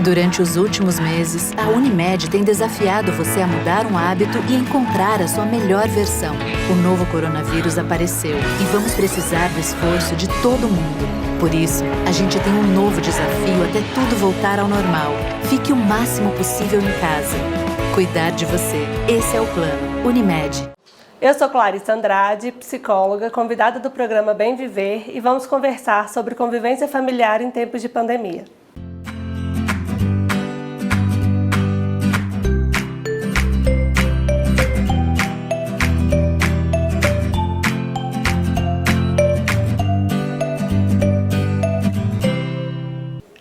Durante os últimos meses, a Unimed tem desafiado você a mudar um hábito e encontrar a sua melhor versão. O novo coronavírus apareceu e vamos precisar do esforço de todo mundo. Por isso, a gente tem um novo desafio até tudo voltar ao normal. Fique o máximo possível em casa. Cuidar de você. Esse é o plano. Unimed. Eu sou Clarissa Andrade, psicóloga, convidada do programa Bem Viver, e vamos conversar sobre convivência familiar em tempos de pandemia.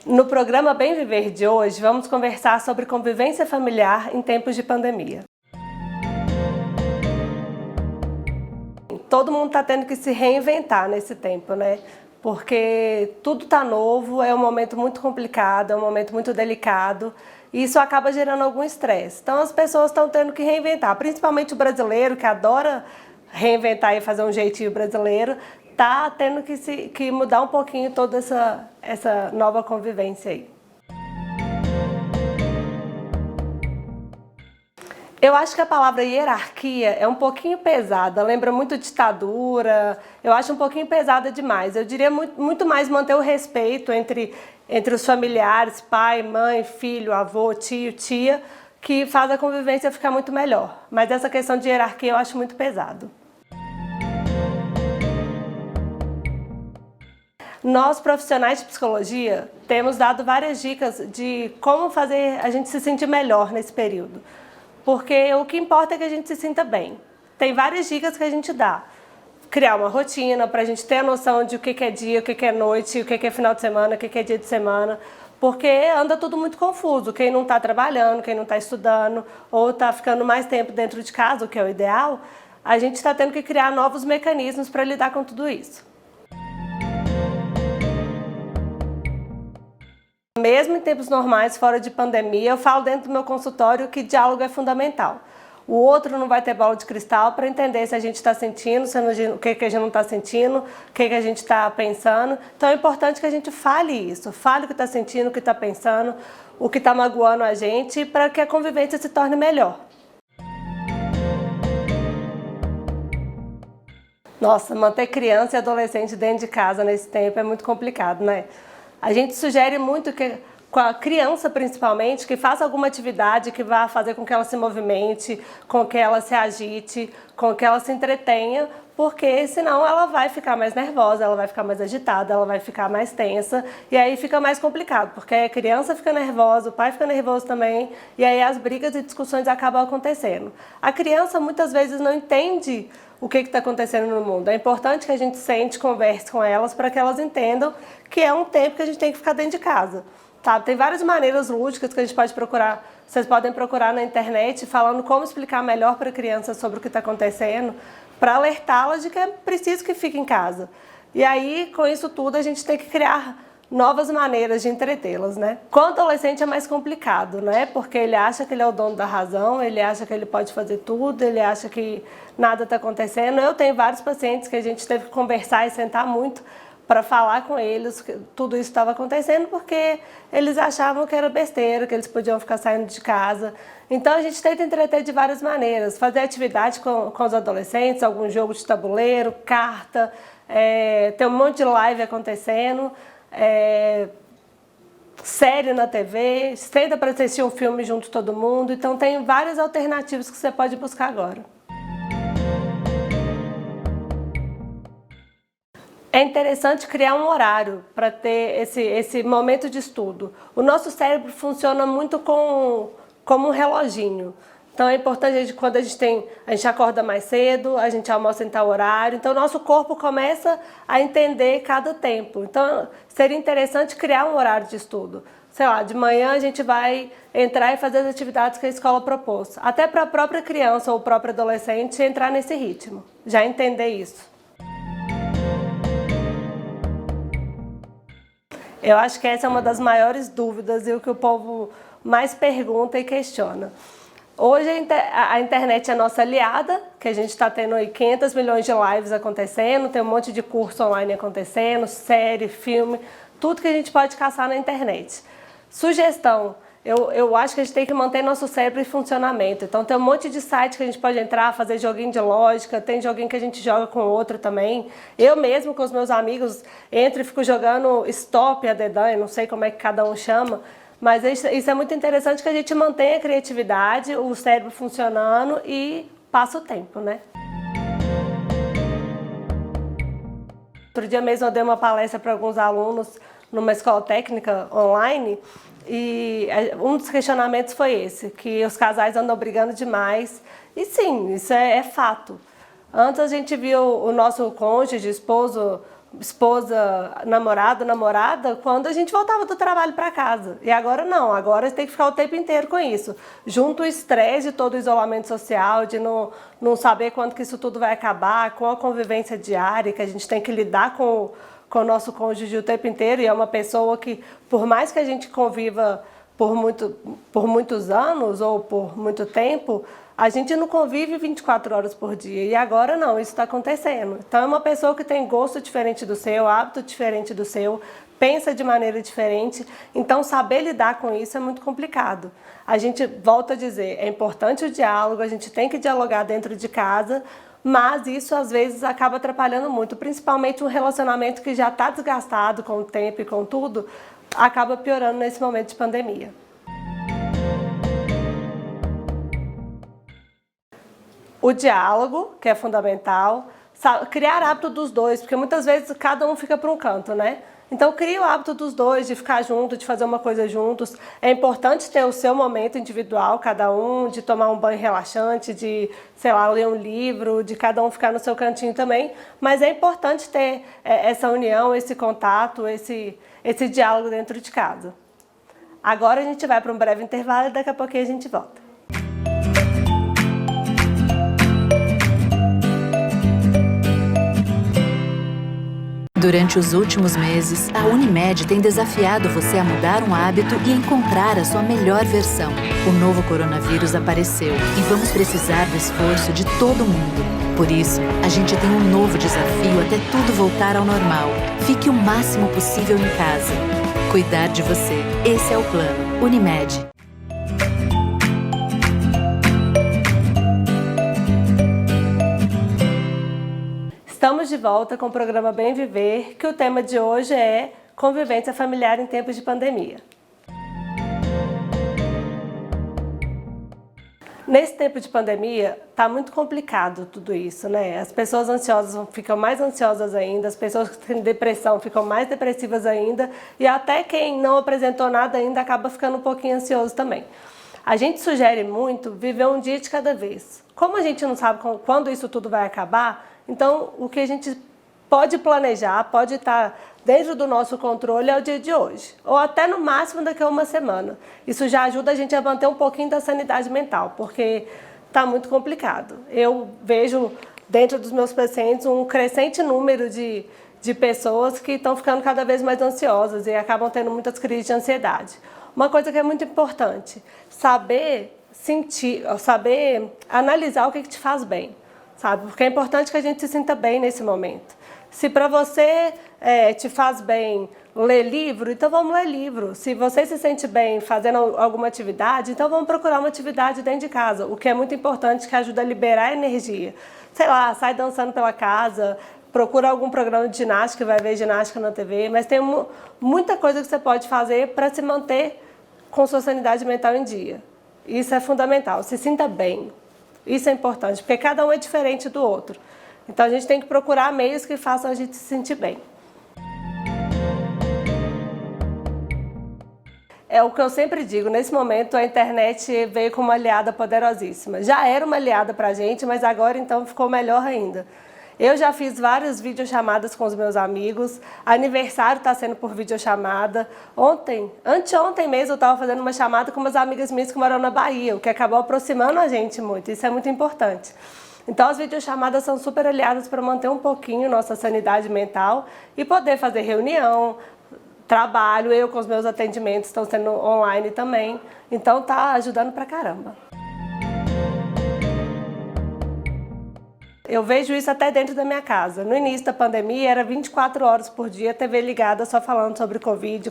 No programa Bem Viver de hoje, vamos conversar sobre convivência familiar em tempos de pandemia. Todo mundo está tendo que se reinventar nesse tempo, né? Porque tudo está novo, é um momento muito complicado, é um momento muito delicado, e isso acaba gerando algum estresse. Então as pessoas estão tendo que reinventar, principalmente o brasileiro, que adora reinventar e fazer um jeitinho brasileiro, está tendo que mudar um pouquinho toda essa nova convivência aí. Eu acho que a palavra hierarquia é um pouquinho pesada, lembra muito ditadura, eu acho um pouquinho pesada demais. Eu diria muito mais manter o respeito entre os familiares, pai, mãe, filho, avô, tio, tia, que faz a convivência ficar muito melhor. Mas essa questão de hierarquia eu acho muito pesado. Nós, profissionais de psicologia, temos dado várias dicas de como fazer a gente se sentir melhor nesse período. Porque o que importa é que a gente se sinta bem. Tem várias dicas que a gente dá. Criar uma rotina para a gente ter a noção de o que é dia, o que é noite, o que é final de semana, o que é dia de semana. Porque anda tudo muito confuso. Quem não está trabalhando, quem não está estudando, ou está ficando mais tempo dentro de casa, o que é o ideal, a gente está tendo que criar novos mecanismos para lidar com tudo isso. Mesmo em tempos normais, fora de pandemia, eu falo dentro do meu consultório que diálogo é fundamental. O outro não vai ter bola de cristal para entender se a gente está sentindo, o que a gente não está sentindo, o que a gente está pensando. Então é importante que a gente fale isso, fale o que está sentindo, o que está pensando, o que está magoando a gente, para que a convivência se torne melhor. Nossa, manter criança e adolescente dentro de casa nesse tempo é muito complicado, né? A gente sugere muito que, com a criança principalmente, que faça alguma atividade que vá fazer com que ela se movimente, com que ela se agite, com que ela se entretenha, porque senão ela vai ficar mais nervosa, ela vai ficar mais agitada, ela vai ficar mais tensa, e aí fica mais complicado, porque a criança fica nervosa, o pai fica nervoso também, e aí as brigas e discussões acabam acontecendo. A criança muitas vezes não entende o que está acontecendo no mundo. É importante que a gente sente, converse com elas para que elas entendam que é um tempo que a gente tem que ficar dentro de casa. Sabe? Tem várias maneiras lúdicas que a gente pode procurar. Vocês podem procurar na internet falando como explicar melhor para a criança sobre o que está acontecendo, para alertá-las de que é preciso que fique em casa. E aí, com isso tudo, a gente tem que criar novas maneiras de entretê-las, né? Com o adolescente é mais complicado, né? Porque ele acha que ele é o dono da razão, ele acha que ele pode fazer tudo, ele acha que nada está acontecendo. Eu tenho vários pacientes que a gente teve que conversar e sentar muito para falar com eles que tudo isso estava acontecendo, porque eles achavam que era besteira, que eles podiam ficar saindo de casa. Então a gente tenta entreter de várias maneiras, fazer atividade com os adolescentes, algum jogo de tabuleiro, carta, tem um monte de live acontecendo, série na TV, senta para assistir um filme junto todo mundo. Então tem várias alternativas que você pode buscar agora. É interessante criar um horário para ter esse momento de estudo. O nosso cérebro funciona muito como um reloginho. Então é importante, quando a gente acorda mais cedo, a gente almoça em tal horário, então o nosso corpo começa a entender cada tempo. Então seria interessante criar um horário de estudo. Sei lá, de manhã a gente vai entrar e fazer as atividades que a escola propôs. Até para a própria criança ou o próprio adolescente entrar nesse ritmo, já entender isso. Eu acho que essa é uma das maiores dúvidas e o que o povo mais pergunta e questiona. Hoje a internet é a nossa aliada, que a gente está tendo aí 500 milhões de lives acontecendo, tem um monte de curso online acontecendo, série, filme, tudo que a gente pode caçar na internet. Sugestão, eu acho que a gente tem que manter nosso cérebro em funcionamento. Então tem um monte de site que a gente pode entrar, fazer joguinho de lógica, tem joguinho que a gente joga com outro também. Eu mesmo com os meus amigos entro e fico jogando stop, a dedanha, não sei como é que cada um chama, mas isso é muito interessante, que a gente mantenha a criatividade, o cérebro funcionando e passa o tempo, né? Outro dia mesmo eu dei uma palestra para alguns alunos numa escola técnica online e um dos questionamentos foi esse, que os casais andam brigando demais. E sim, isso é fato. Antes a gente viu o nosso cônjuge, esposa, namorado, namorada, quando a gente voltava do trabalho para casa. E agora não, agora tem que ficar o tempo inteiro com isso. Junto o estresse de todo o isolamento social, de não saber quando que isso tudo vai acabar, com a convivência diária, que a gente tem que lidar com o nosso cônjuge o tempo inteiro, e é uma pessoa que, por mais que a gente conviva por muitos anos ou por muito tempo, a gente não convive 24 horas por dia. E agora não, isso está acontecendo. Então é uma pessoa que tem gosto diferente do seu, hábito diferente do seu, pensa de maneira diferente. Então saber lidar com isso é muito complicado. A gente volta a dizer, é importante o diálogo, a gente tem que dialogar dentro de casa, mas isso às vezes acaba atrapalhando muito, principalmente um relacionamento que já está desgastado com o tempo e com tudo, acaba piorando nesse momento de pandemia. O diálogo, que é fundamental, criar hábito dos dois, porque muitas vezes cada um fica para um canto, né? Então cria o hábito dos dois, de ficar junto, de fazer uma coisa juntos. É importante ter o seu momento individual, cada um, de tomar um banho relaxante, de, sei lá, ler um livro, de cada um ficar no seu cantinho também. Mas é importante ter essa união, esse contato, esse diálogo dentro de casa. Agora a gente vai para um breve intervalo e daqui a pouquinho a gente volta. Durante os últimos meses, a Unimed tem desafiado você a mudar um hábito e encontrar a sua melhor versão. O novo coronavírus apareceu e vamos precisar do esforço de todo mundo. Por isso, a gente tem um novo desafio até tudo voltar ao normal. Fique o máximo possível em casa. Cuidar de você. Esse é o plano. Unimed. Estamos de volta com o programa Bem Viver, que o tema de hoje é convivência familiar em tempos de pandemia. Nesse tempo de pandemia, está muito complicado tudo isso, né? As pessoas ansiosas ficam mais ansiosas ainda, as pessoas que têm depressão ficam mais depressivas ainda, e até quem não apresentou nada ainda acaba ficando um pouquinho ansioso também. A gente sugere muito viver um dia de cada vez. Como a gente não sabe quando isso tudo vai acabar, então o que a gente pode planejar, pode estar dentro do nosso controle é o dia de hoje, ou até no máximo daqui a uma semana. Isso já ajuda a gente a manter um pouquinho da sanidade mental, porque está muito complicado. Eu vejo dentro dos meus pacientes um crescente número de pessoas que estão ficando cada vez mais ansiosas e acabam tendo muitas crises de ansiedade. Uma coisa que é muito importante, saber sentir, saber analisar o que te faz bem, sabe? Porque é importante que a gente se sinta bem nesse momento. Se para você te faz bem ler livro, então vamos ler livro. Se você se sente bem fazendo alguma atividade, então vamos procurar uma atividade dentro de casa, o que é muito importante, que ajuda a liberar energia. Sei lá, sai dançando pela casa, procura algum programa de ginástica, vai ver ginástica na TV, mas tem muita coisa que você pode fazer para se manter com sua sanidade mental em dia. Isso é fundamental, se sinta bem. Isso é importante, porque cada um é diferente do outro. Então a gente tem que procurar meios que façam a gente se sentir bem. É o que eu sempre digo, nesse momento a internet veio como uma aliada poderosíssima. Já era uma aliada pra gente, mas agora então ficou melhor ainda. Eu já fiz várias videochamadas com os meus amigos, aniversário está sendo por videochamada. Anteontem mesmo eu estava fazendo uma chamada com umas amigas minhas que moram na Bahia, o que acabou aproximando a gente muito, isso é muito importante. Então as videochamadas são super aliadas para manter um pouquinho nossa sanidade mental e poder fazer reunião, trabalho, eu com os meus atendimentos estão sendo online também, então tá ajudando pra caramba. Eu vejo isso até dentro da minha casa. No início da pandemia era 24 horas por dia TV ligada só falando sobre Covid,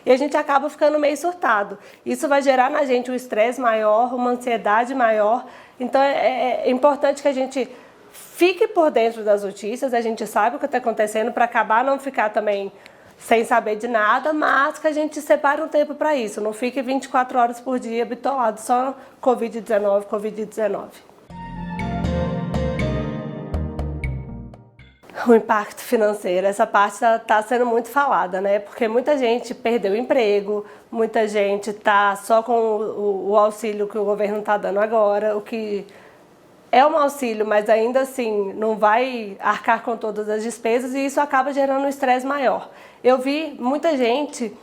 e a gente acaba ficando meio surtado. Isso vai gerar na gente um estresse maior, uma ansiedade maior. Então é importante que a gente fique por dentro das notícias, a gente sabe o que está acontecendo para acabar não ficar também sem saber de nada, mas que a gente separe um tempo para isso, não fique 24 horas por dia bitolado só no Covid-19. O impacto financeiro, essa parte está sendo muito falada, né? Porque muita gente perdeu o emprego, muita gente está só com o auxílio que o governo está dando agora, o que é um auxílio, mas ainda assim não vai arcar com todas as despesas e isso acaba gerando um estresse maior. Eu vi muita gente,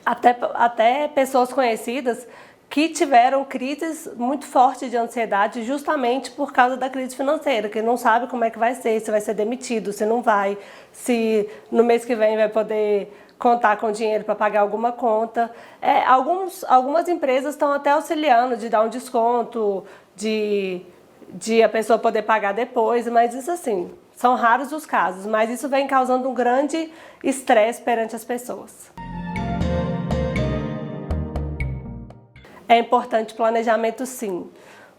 até pessoas conhecidas, que tiveram crises muito fortes de ansiedade justamente por causa da crise financeira, que não sabe como é que vai ser, se vai ser demitido, se não vai, se no mês que vem vai poder contar com dinheiro para pagar alguma conta. Algumas empresas estão até auxiliando de dar um desconto, de a pessoa poder pagar depois, mas isso assim, são raros os casos, mas isso vem causando um grande estresse perante as pessoas. É importante planejamento sim,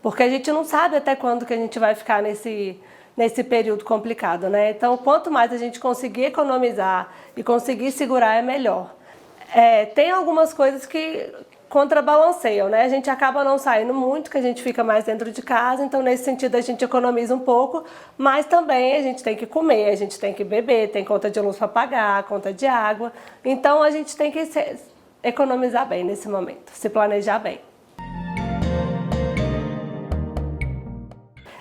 porque a gente não sabe até quando que a gente vai ficar nesse período complicado, né? Então, quanto mais a gente conseguir economizar e conseguir segurar, é melhor. Tem algumas coisas que contrabalanceiam, né? A gente acaba não saindo muito, que a gente fica mais dentro de casa, então nesse sentido a gente economiza um pouco, mas também a gente tem que comer, a gente tem que beber, tem conta de luz para pagar, conta de água, então a gente tem que economizar bem nesse momento, se planejar bem.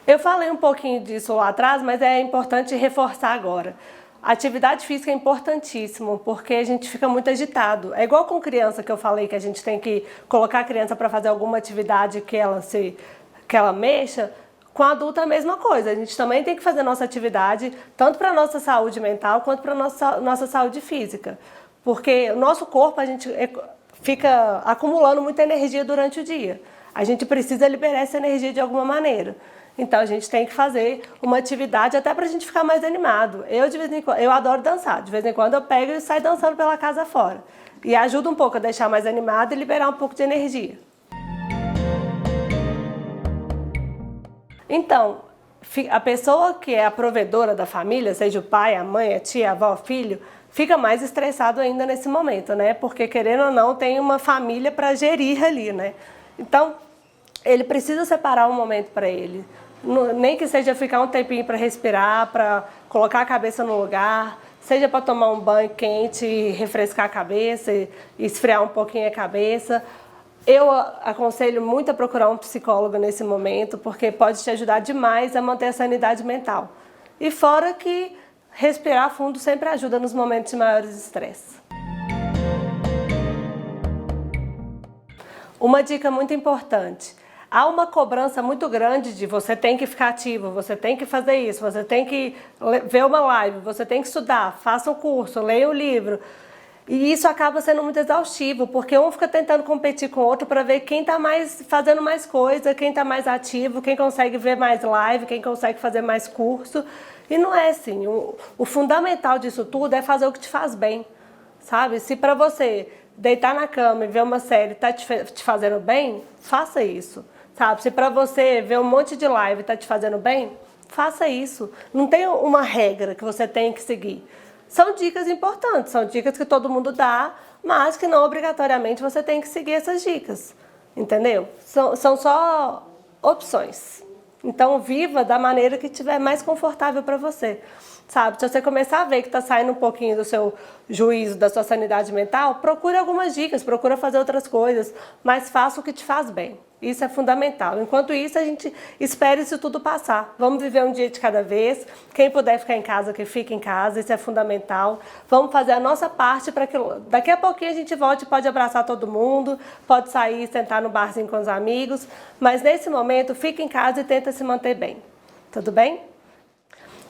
Eu falei um pouquinho disso lá atrás, mas é importante reforçar agora. A atividade física é importantíssimo, porque a gente fica muito agitado. É igual com criança que eu falei que a gente tem que colocar a criança para fazer alguma atividade que ela mexa. Com adulto é a mesma coisa. A gente também tem que fazer nossa atividade, tanto para a nossa saúde mental quanto para a nossa saúde física. Porque o nosso corpo, a gente fica acumulando muita energia durante o dia. A gente precisa liberar essa energia de alguma maneira. Então a gente tem que fazer uma atividade até para a gente ficar mais animado. Eu adoro dançar. De vez em quando eu pego e saio dançando pela casa fora. E ajuda um pouco a deixar mais animado e liberar um pouco de energia. Então, a pessoa que é a provedora da família, seja o pai, a mãe, a tia, a avó, o filho, fica mais estressado ainda nesse momento, né? Porque, querendo ou não, tem uma família para gerir ali, né? Então, ele precisa separar um momento para ele. Nem que seja ficar um tempinho para respirar, para colocar a cabeça no lugar, seja para tomar um banho quente, refrescar a cabeça, esfriar um pouquinho a cabeça. Eu aconselho muito a procurar um psicólogo nesse momento, porque pode te ajudar demais a manter a sanidade mental. E fora que respirar fundo sempre ajuda nos momentos de maiores estresse. Uma dica muito importante. Há uma cobrança muito grande de você tem que ficar ativo, você tem que fazer isso, você tem que ver uma live, você tem que estudar, faça um curso, leia um livro. E isso acaba sendo muito exaustivo, porque um fica tentando competir com o outro para ver quem está fazendo mais coisa, quem está mais ativo, quem consegue ver mais live, quem consegue fazer mais curso. E não é assim. O fundamental disso tudo é fazer o que te faz bem, sabe? Se para você deitar na cama e ver uma série está te fazendo bem, faça isso, sabe? Se para você ver um monte de live está te fazendo bem, faça isso. Não tem uma regra que você tem que seguir. São dicas importantes, são dicas que todo mundo dá, mas que não obrigatoriamente você tem que seguir essas dicas, entendeu? São só opções. Então, viva da maneira que estiver mais confortável para você, sabe? Se você começar a ver que está saindo um pouquinho do seu juízo, da sua sanidade mental, procure algumas dicas, procure fazer outras coisas, mas faça o que te faz bem. Isso é fundamental. Enquanto isso, a gente espera isso tudo passar. Vamos viver um dia de cada vez. Quem puder ficar em casa, que fique em casa. Isso é fundamental. Vamos fazer a nossa parte para que daqui a pouquinho a gente volte, pode abraçar todo mundo, pode sair, sentar no barzinho com os amigos. Mas nesse momento, fique em casa e tenta se manter bem. Tudo bem?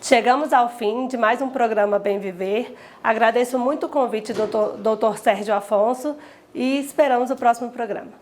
Chegamos ao fim de mais um programa Bem Viver. Agradeço muito o convite do Dr. Sérgio Afonso e esperamos o próximo programa.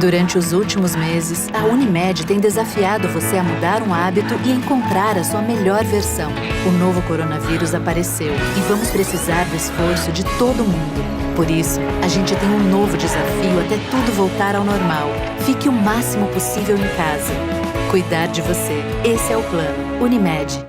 Durante os últimos meses, a Unimed tem desafiado você a mudar um hábito e encontrar a sua melhor versão. O novo coronavírus apareceu e vamos precisar do esforço de todo mundo. Por isso, a gente tem um novo desafio até tudo voltar ao normal. Fique o máximo possível em casa. Cuidar de você. Esse é o plano. Unimed.